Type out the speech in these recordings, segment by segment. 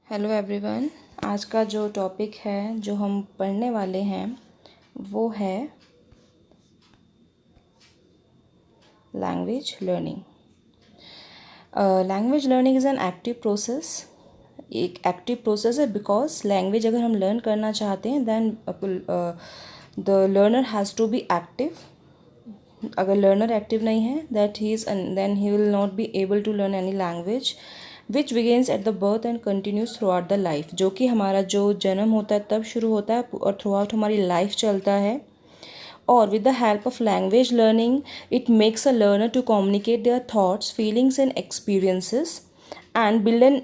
Hello everyone. आज का जो टॉपिक है जो हम पढ़ने वाले हैं वो है language learning. Language learning is an active process. एक एक्टिव प्रोसेस है बिकॉज लैंग्वेज अगर हम लर्न करना चाहते हैं then the learner has to be active. अगर लर्नर एक्टिव नहीं है then he will not be able to learn any language which begins at the birth and continues throughout the life. जो कि हमारा जो जन्म होता है तब शुरू होता है और थ्रू आउट हमारी लाइफ चलता है। और with the help of language learning it makes a learner to communicate their thoughts feelings and experiences and build an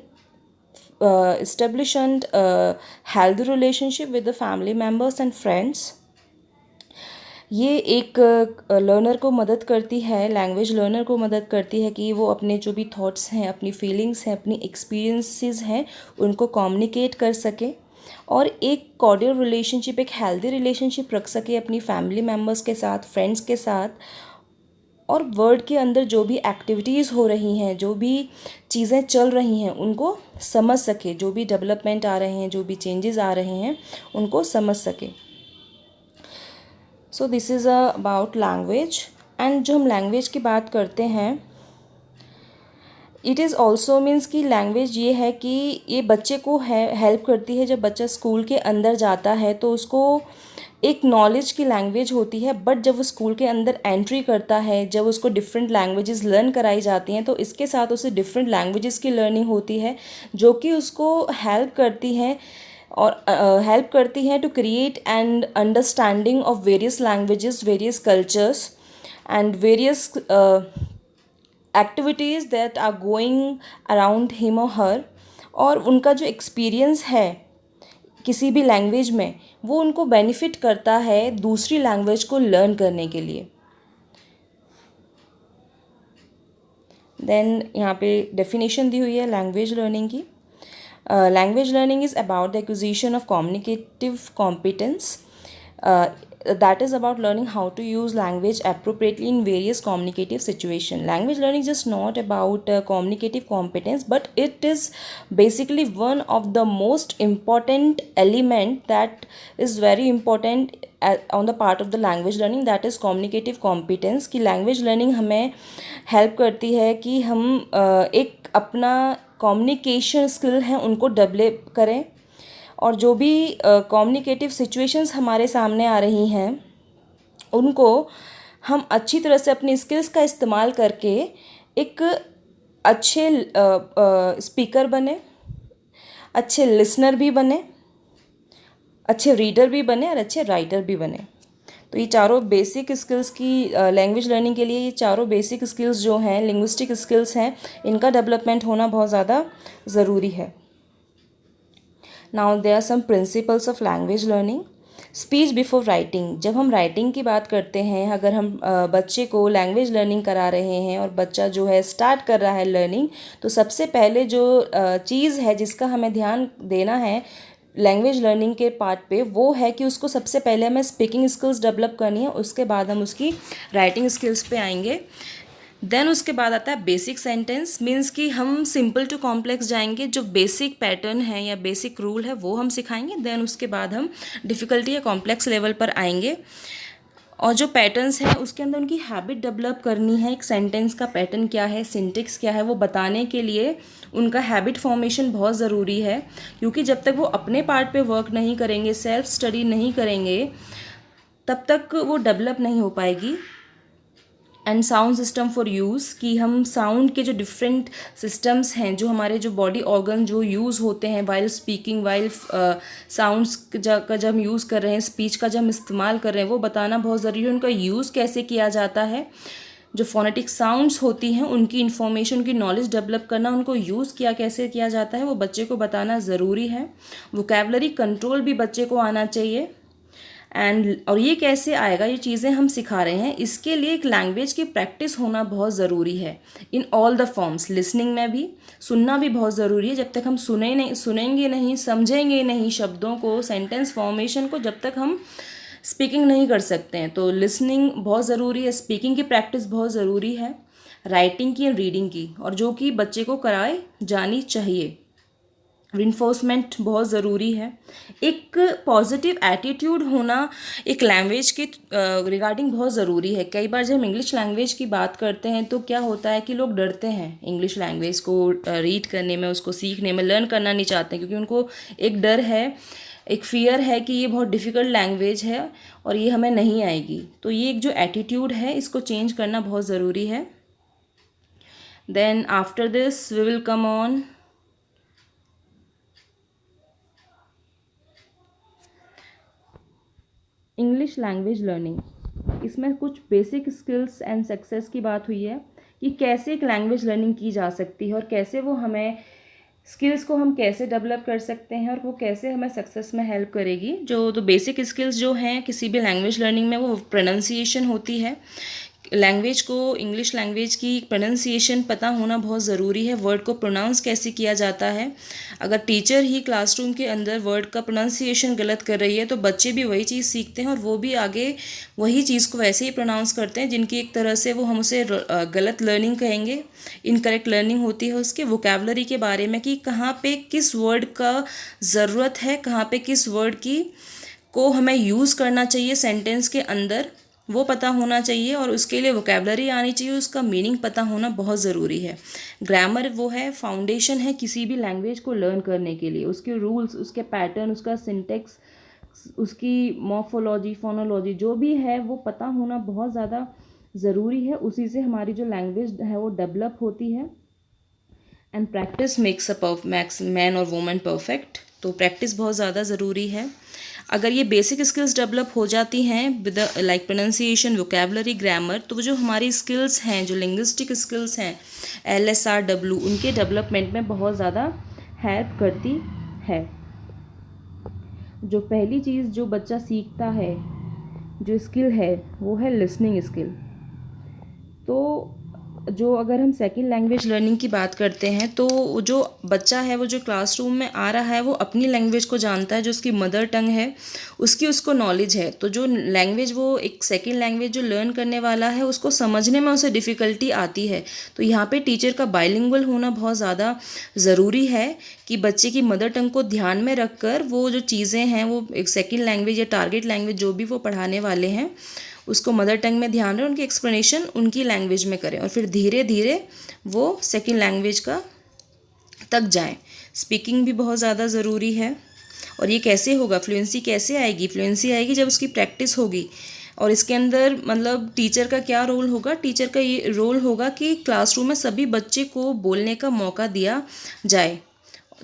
established healthy relationship with the family members and friends। ये एक learner को मदद करती है, language learner को मदद करती है कि वो अपने जो भी थॉट्स हैं, अपनी फीलिंग्स हैं, अपनी एक्सपीरियंसेस हैं, उनको कम्युनिकेट कर सके और एक कॉर्डियल रिलेशनशिप, एक हेल्दी रिलेशनशिप रख सके अपनी फैमिली मेम्बर्स के साथ, फ्रेंड्स के साथ। और वर्ल्ड के अंदर जो भी एक्टिविटीज़ हो रही हैं, जो भी चीज़ें चल रही हैं, उनको समझ सके, जो भी डेवलपमेंट आ रहे हैं, जो भी चेंजेस आ रहे हैं, उनको समझ सके। So this is about language. And जो हम लैंग्वेज की बात करते हैं, इट इज़ ऑल्सो मीन्स कि लैंग्वेज ये है कि ये बच्चे को हेल्प करती है। जब बच्चा स्कूल के अंदर जाता है तो उसको एक नॉलेज की लैंग्वेज होती है, बट जब वो स्कूल के अंदर एंट्री करता है, जब उसको डिफरेंट लैंग्वेजेस लर्न कराई जाती हैं, तो इसके साथ उसे डिफरेंट लैंग्वेजेस की लर्निंग होती है जो कि उसको हेल्प करती हैं और हेल्प करती हैं to create and understanding of various languages, various cultures and various activities that are going around him और हर। और उनका जो एक्सपीरियंस है किसी भी लैंग्वेज में, वो उनको बेनिफिट करता है दूसरी लैंग्वेज को लर्न करने के लिए। देन यहाँ पे डेफिनेशन दी हुई है लैंग्वेज लर्निंग की। Language learning is about the acquisition of communicative competence that is about learning how to use language appropriately in various communicative situations. Language learning is just not about communicative competence, but it is basically one of the most important element that is very important on the part of the language learning, that is communicative competence। कि language learning हमें help करती है कि हम एक अपना communication skill है उनको develop करें, और जो भी कम्युनिकेटिव सिचुएशंस हमारे सामने आ रही हैं उनको हम अच्छी तरह से अपनी स्किल्स का इस्तेमाल करके एक अच्छे स्पीकर बने, अच्छे लिसनर भी बने, अच्छे रीडर भी बने और अच्छे राइटर भी बने। तो ये चारों बेसिक स्किल्स की लैंग्वेज लर्निंग के लिए ये चारों बेसिक स्किल्स जो हैं, लिंग्विस्टिक स्किल्स हैं, इनका डेवलपमेंट होना बहुत ज़्यादा ज़रूरी है। Now there are some principles of language learning. Speech before writing. जब हम राइटिंग की बात करते हैं, अगर हम बच्चे को लैंग्वेज लर्निंग करा रहे हैं और बच्चा जो है स्टार्ट कर रहा है लर्निंग, तो सबसे पहले जो चीज़ है जिसका हमें ध्यान देना है लैंग्वेज लर्निंग के पार्ट पे, वो है कि उसको सबसे पहले हमें स्पीकिंग स्किल्स डेवलप करनी है, उसके बाद हम उसकी राइटिंग स्किल्स पे आएंगे। देन उसके बाद आता है बेसिक सेंटेंस। मीन्स कि हम सिंपल टू कॉम्प्लेक्स जाएंगे, जो बेसिक पैटर्न है या बेसिक रूल है वो हम सिखाएंगे। देन उसके बाद हम डिफ़िकल्टी या कॉम्प्लेक्स लेवल पर आएंगे, और जो पैटर्न्स हैं उसके अंदर उनकी हैबिट डेवलप करनी है। एक सेंटेंस का पैटर्न क्या है, सिंटेक्स क्या है, वो बताने के लिए उनका हैबिट फॉर्मेशन बहुत ज़रूरी है, क्योंकि जब तक वो अपने पार्ट पे वर्क नहीं करेंगे, सेल्फ स्टडी नहीं करेंगे, तब तक वो डेवलप नहीं हो पाएगी। And sound system for use, कि हम साउंड के जो डिफरेंट सिस्टम्स हैं, जो हमारे जो बॉडी ऑर्गन जो यूज़ होते हैं वाइल स्पीकिंग, वाइल साउंड्स का जब हम यूज़ कर रहे हैं, स्पीच का जब हम इस्तेमाल कर रहे हैं, वो बताना बहुत ज़रूरी है। उनका यूज़ कैसे किया जाता है, जो फोनेटिक साउंड्स होती हैं उनकी इन्फॉर्मेशन, की नॉलेज डेवलप करना, उनको यूज़ कैसे किया जाता है, वो बच्चे को बताना ज़रूरी है। वोकैबुलरी कंट्रोल भी बच्चे को आना चाहिए। और ये कैसे आएगा, ये चीज़ें हम सिखा रहे हैं, इसके लिए एक लैंग्वेज की प्रैक्टिस होना बहुत ज़रूरी है in all the forms. Listening में भी, सुनना भी बहुत ज़रूरी है। जब तक हम सुनेंगे नहीं, समझेंगे नहीं शब्दों को, सेंटेंस फॉर्मेशन को, जब तक हम स्पीकिंग नहीं कर सकते हैं। तो लिसनिंग बहुत ज़रूरी है, स्पीकिंग की प्रैक्टिस बहुत ज़रूरी है, राइटिंग की और रीडिंग की, और जो कि बच्चे को कराए जानी चाहिए। रिन्फोर्समेंट बहुत ज़रूरी है। एक पॉजिटिव एटीट्यूड होना एक लैंग्वेज के रिगार्डिंग बहुत ज़रूरी है। कई बार जब हम इंग्लिश लैंग्वेज की बात करते हैं तो क्या होता है कि लोग डरते हैं इंग्लिश लैंग्वेज को रीड करने में, उसको सीखने में, लर्न करना नहीं चाहते, क्योंकि उनको एक डर है, एक फियर है कि ये बहुत डिफ़िकल्ट लैंग्वेज है और ये हमें नहीं आएगी। तो ये एक जो एटीट्यूड है इसको चेंज करना बहुत ज़रूरी है। Then after this we will come on English language learning. इसमें कुछ बेसिक स्किल्स एंड सक्सेस की बात हुई है कि कैसे एक लैंग्वेज लर्निंग की जा सकती है और कैसे वो हमें स्किल्स को हम कैसे डेवलप कर सकते हैं और वो कैसे हमें सक्सेस में हेल्प करेगी। जो तो बेसिक स्किल्स जो हैं किसी भी लैंग्वेज लर्निंग में, वो प्रोनाउंसिएशन होती है। लैंग्वेज को, इंग्लिश लैंग्वेज की प्रोनाउंसिएशन पता होना बहुत ज़रूरी है। वर्ड को प्रोनाउंस कैसे किया जाता है। अगर टीचर ही क्लासरूम के अंदर वर्ड का प्रोनाउंसिएशन गलत कर रही है तो बच्चे भी वही चीज़ सीखते हैं और वो भी आगे वही चीज़ को वैसे ही प्रोनाउंस करते हैं, जिनकी एक तरह से वो हम उसे गलत लर्निंग कहेंगे, इनकरेक्ट लर्निंग होती है उसके वोकैबुलरी के बारे में, कि कहाँ पे किस वर्ड का ज़रूरत है, कहाँ पे किस वर्ड की को हमें यूज़ करना चाहिए सेंटेंस के अंदर, वो पता होना चाहिए। और उसके लिए वोकैबुलरी आनी चाहिए, उसका मीनिंग पता होना बहुत ज़रूरी है। ग्रामर वो है, फाउंडेशन है किसी भी लैंग्वेज को लर्न करने के लिए। उसके रूल्स, उसके पैटर्न, उसका सिंटेक्स, उसकी मॉर्फोलॉजी, फोनोलॉजी जो भी है वो पता होना बहुत ज़्यादा ज़रूरी है। उसी से हमारी जो लैंग्वेज है वो डेवलप होती है। एंड प्रैक्टिस मेक्स मैन और वुमन परफेक्ट। तो प्रैक्टिस बहुत ज़्यादा ज़रूरी है। अगर ये बेसिक स्किल्स डेवलप हो जाती हैं with like pronunciation, vocabulary, grammar, तो जो हमारी स्किल्स हैं, जो लिंग्विस्टिक स्किल्स हैं, LSR, W, उनके डेवलपमेंट में बहुत ज़्यादा हेल्प करती है। जो पहली चीज़ जो बच्चा सीखता है, जो स्किल है, वो है लिसनिंग स्किल। तो जो अगर हम सेकंड लैंग्वेज लर्निंग की बात करते हैं तो जो बच्चा है वो जो क्लासरूम में आ रहा है वो अपनी लैंग्वेज को जानता है, जो उसकी मदर टंग है उसकी उसको नॉलेज है। तो जो लैंग्वेज वो एक सेकंड लैंग्वेज जो लर्न करने वाला है उसको समझने में उसे डिफ़िकल्टी आती है। तो यहाँ पे टीचर का बाइलिंगुअल होना बहुत ज़्यादा ज़रूरी है कि बच्चे की मदर टंग को ध्यान में रख कर वो जो चीज़ें हैं वो एक सेकेंड लैंग्वेज या टारगेट लैंग्वेज जो भी वो पढ़ाने वाले हैं उसको मदर टंग में ध्यान रहे, उनकी एक्सप्लेनेशन उनकी लैंग्वेज में करें और फिर धीरे धीरे वो सेकंड लैंग्वेज का तक जाएं। स्पीकिंग भी बहुत ज़्यादा ज़रूरी है। और ये कैसे होगा, फ्लुएंसी कैसे आएगी? फ्लुएंसी आएगी जब उसकी प्रैक्टिस होगी। और इसके अंदर मतलब टीचर का क्या रोल होगा? टीचर का ये रोल होगा कि क्लासरूम में सभी बच्चे को बोलने का मौका दिया जाए।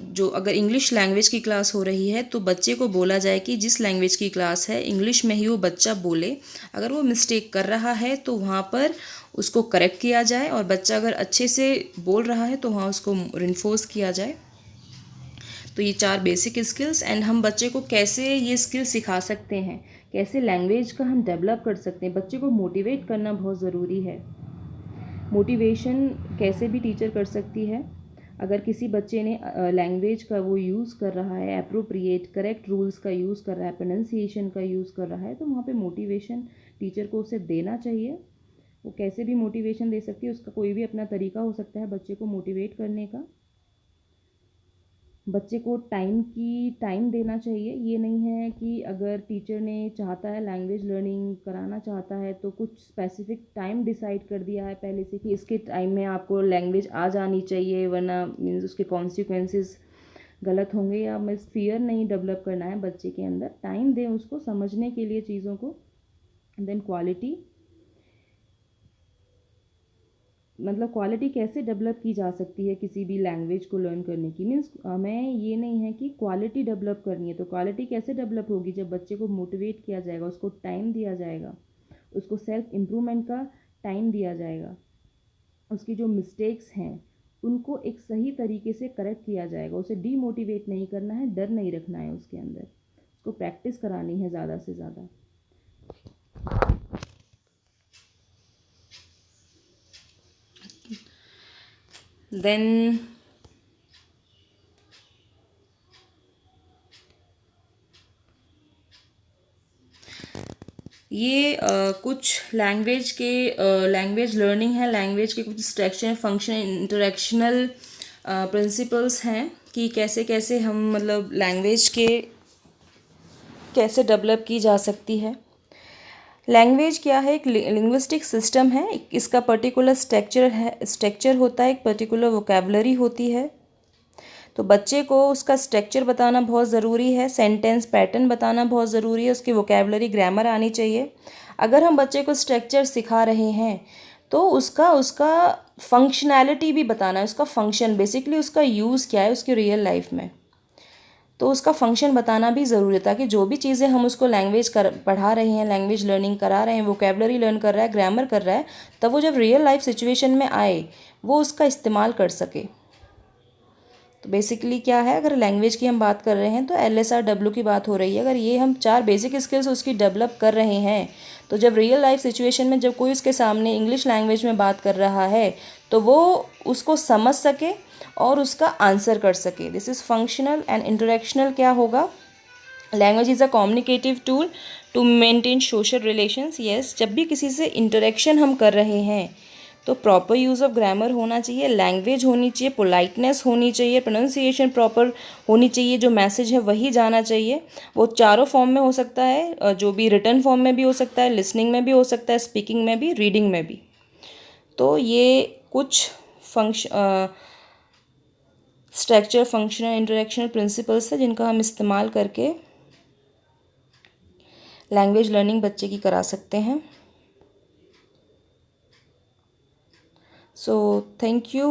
जो अगर इंग्लिश लैंग्वेज की क्लास हो रही है तो बच्चे को बोला जाए कि जिस लैंग्वेज की क्लास है इंग्लिश में ही वो बच्चा बोले। अगर वो मिस्टेक कर रहा है तो वहाँ पर उसको करेक्ट किया जाए, और बच्चा अगर अच्छे से बोल रहा है तो वहाँ उसको रिन्फोर्स किया जाए। तो ये 4 बेसिक स्किल्स। एंड हम बच्चे को कैसे ये स्किल सिखा सकते हैं, कैसे लैंग्वेज का हम डेवलप कर सकते हैं। बच्चे को मोटिवेट करना बहुत ज़रूरी है। मोटिवेशन कैसे भी टीचर कर सकती है। अगर किसी बच्चे ने लैंग्वेज का वो यूज़ कर रहा है, एप्रोप्रिएट करेक्ट रूल्स का यूज़ कर रहा है, प्रोनाउंसिएशन का यूज़ कर रहा है, तो वहाँ पे मोटिवेशन टीचर को उसे देना चाहिए। वो कैसे भी मोटिवेशन दे सकती है, उसका कोई भी अपना तरीका हो सकता है बच्चे को मोटिवेट करने का। बच्चे को टाइम देना चाहिए। ये नहीं है कि अगर टीचर ने चाहता है लैंग्वेज लर्निंग कराना चाहता है तो कुछ स्पेसिफिक टाइम डिसाइड कर दिया है पहले से कि इसके टाइम में आपको लैंग्वेज आ जानी चाहिए, वरना मीन्स उसके कॉन्सिक्वेंसेस गलत होंगे। या मीन्स फियर नहीं डेवलप करना है बच्चे के अंदर। टाइम दें उसको समझने के लिए चीज़ों को। देन क्वालिटी, मतलब क्वालिटी कैसे डेवलप की जा सकती है किसी भी लैंग्वेज को लर्न करने की। मीन्स हमें ये नहीं है कि क्वालिटी डेवलप करनी है, तो क्वालिटी कैसे डेवलप होगी? जब बच्चे को मोटिवेट किया जाएगा, उसको टाइम दिया जाएगा, उसको सेल्फ इम्प्रूवमेंट का टाइम दिया जाएगा, उसकी जो मिस्टेक्स हैं उनको एक सही तरीके से करेक्ट किया जाएगा। उसे डीमोटिवेट नहीं करना है, डर नहीं रखना है उसके अंदर, उसको प्रैक्टिस करानी है ज़्यादा से ज़्यादा। देन ये कुछ लैंग्वेज लर्निंग है, लैंग्वेज के कुछ स्ट्रक्चर, फंक्शन, इंटरेक्शनल प्रिंसिपल्स हैं कि कैसे कैसे हम मतलब लैंग्वेज के कैसे डेवलप की जा सकती है। लैंग्वेज क्या है? एक लिंग्विस्टिक सिस्टम है। इसका पर्टिकुलर स्ट्रक्चर होता है, एक पर्टिकुलर वोकेबलरी होती है। तो बच्चे को उसका स्ट्रक्चर बताना बहुत ज़रूरी है, सेंटेंस पैटर्न बताना बहुत ज़रूरी है, उसकी वोकेबलरी ग्रामर आनी चाहिए। अगर हम बच्चे को स्ट्रक्चर सिखा रहे हैं तो उसका उसका फंक्शनैलिटी भी बताना है, उसका फंक्शन बेसिकली उसका यूज़ क्या है उसकी रियल लाइफ में, तो उसका फंक्शन बताना भी ज़रूरी है, ताकि जो भी चीज़ें हम उसको पढ़ा रहे हैं, लैंग्वेज लर्निंग करा रहे हैं, वोकेबलरी लर्न कर रहा है, ग्रामर कर रहा है, तब वो जब रियल लाइफ सिचुएशन में आए वो उसका इस्तेमाल कर सके। तो बेसिकली क्या है, अगर लैंग्वेज की हम बात कर रहे हैं तो LSR W की बात हो रही है। अगर ये हम 4 बेसिक स्किल्स उसकी डेवलप कर रहे हैं तो जब रियल लाइफ सिचुएशन में जब कोई उसके सामने इंग्लिश लैंग्वेज में बात कर रहा है तो वो उसको समझ सके और उसका आंसर कर सके। This is functional and interactional. क्या होगा? Language is a communicative tool to maintain social relations. Yes, जब भी किसी से इंटरेक्शन हम कर रहे हैं तो प्रॉपर यूज़ ऑफ ग्रामर होना चाहिए, लैंग्वेज होनी चाहिए, पोलाइटनेस होनी चाहिए, प्रोनाउंसिएशन प्रॉपर होनी चाहिए, जो मैसेज है वही जाना चाहिए। वो चारों फॉर्म में हो सकता है, जो भी रिटर्न फॉर्म में भी हो सकता है, लिसनिंग में भी हो सकता है, स्पीकिंग में भी, रीडिंग में भी। तो ये कुछ स्ट्रक्चर, फंक्शनल, इंटरेक्शनल प्रिंसिपल्स है जिनका हम इस्तेमाल करके लैंग्वेज लर्निंग बच्चे की करा सकते हैं। So thank you.